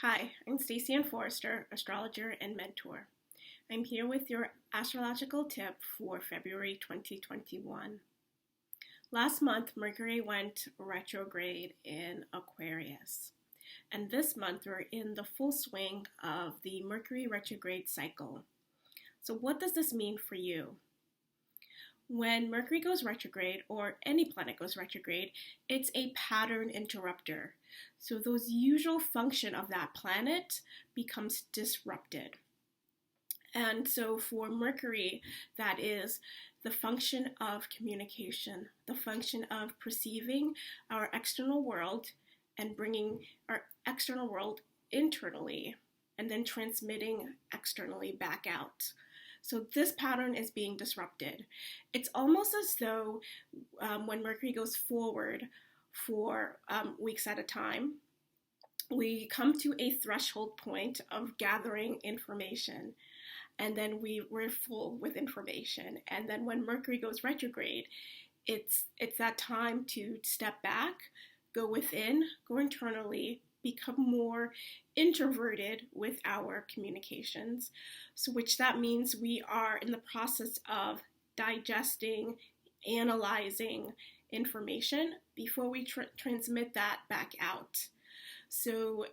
Hi, I'm Stacey Ann Forrester, astrologer and mentor. I'm here with your astrological tip for February 2021. Last month, Mercury went retrograde in Aquarius. And this month, we're in the full swing of the Mercury retrograde cycle. So, what does this mean for you? When Mercury goes retrograde, or any planet goes retrograde, it's a pattern interrupter. So those usual function of that planet becomes disrupted. And so for Mercury, that is the function of communication, the function of perceiving our external world and bringing our external world internally and then transmitting externally back out. So this pattern is being disrupted. It's almost as though when Mercury goes forward for weeks at a time, we come to a threshold point of gathering information, and then we're full with information. And then when Mercury goes retrograde, it's that time to step back, go within, go internally, become more introverted with our communications, so which that means we are in the process of digesting, analyzing information before we transmit that back out. So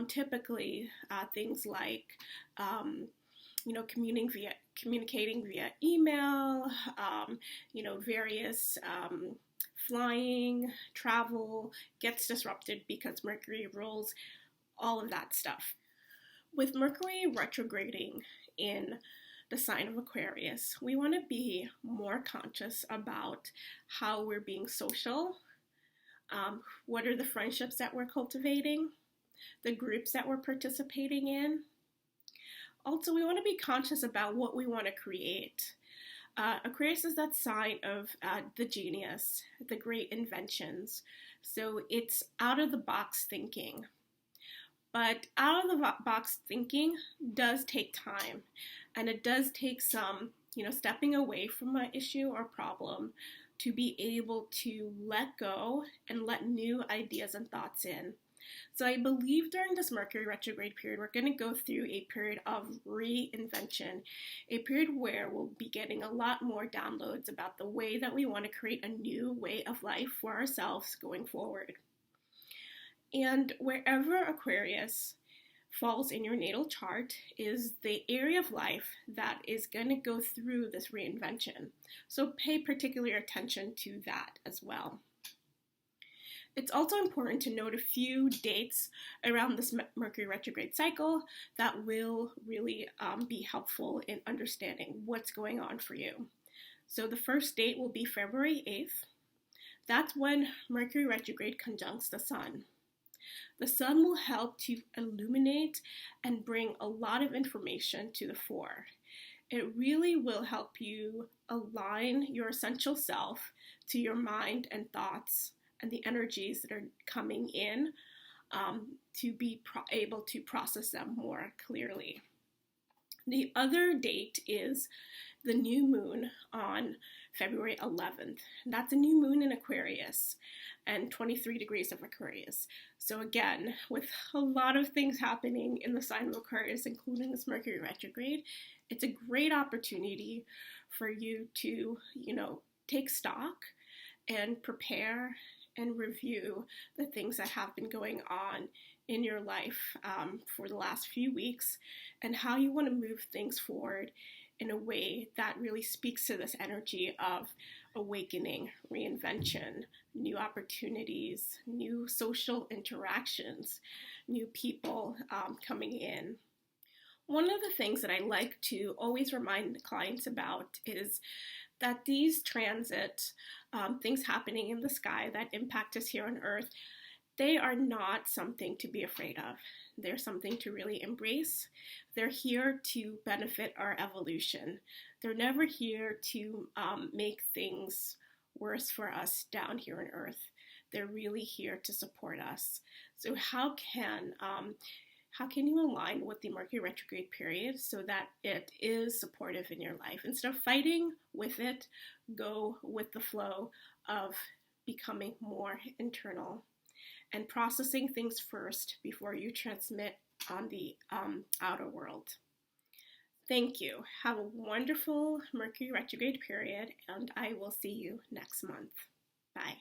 typically things like communicating via email, various flying, travel gets disrupted because Mercury rules all of that stuff. With Mercury retrograding in the sign of Aquarius, we want to be more conscious about how we're being social, what are the friendships that we're cultivating, the groups that we're participating in. Also, we want to be conscious about what we want to create. Aquarius is that sign of the genius, the great inventions. So it's out of the box thinking. But out of the box thinking does take time, and it does take some, stepping away from an issue or problem to be able to let go and let new ideas and thoughts in. So I believe during this Mercury retrograde period, we're going to go through a period of reinvention, a period where we'll be getting a lot more downloads about the way that we want to create a new way of life for ourselves going forward. And wherever Aquarius falls in your natal chart is the area of life that is going to go through this reinvention. So pay particular attention to that as well. It's also important to note a few dates around this Mercury retrograde cycle that will really be helpful in understanding what's going on for you. So the first date will be February 8th. That's when Mercury retrograde conjuncts the Sun. The Sun will help to illuminate and bring a lot of information to the fore. It really will help you align your essential self to your mind and thoughts and the energies that are coming in to be able to process them more clearly. The other date is the new moon on February 11th. That's a new moon in Aquarius and 23 degrees of Aquarius. So again, with a lot of things happening in the sign of Aquarius, including this Mercury retrograde, it's a great opportunity for you to, take stock and prepare and review the things that have been going on in your life for the last few weeks and how you want to move things forward in a way that really speaks to this energy of awakening, reinvention, new opportunities, new social interactions, new people coming in. One of the things that I like to always remind clients about is that these transit, things happening in the sky that impact us here on Earth, they are not something to be afraid of. They're something to really embrace. They're here to benefit our evolution. They're never here to make things worse for us down here on Earth. They're really here to support us. So how can you align with the Mercury retrograde period so that it is supportive in your life? Instead of fighting with it, go with the flow of becoming more internal and processing things first before you transmit on the outer world. Thank you. Have a wonderful Mercury retrograde period, and I will see you next month. Bye.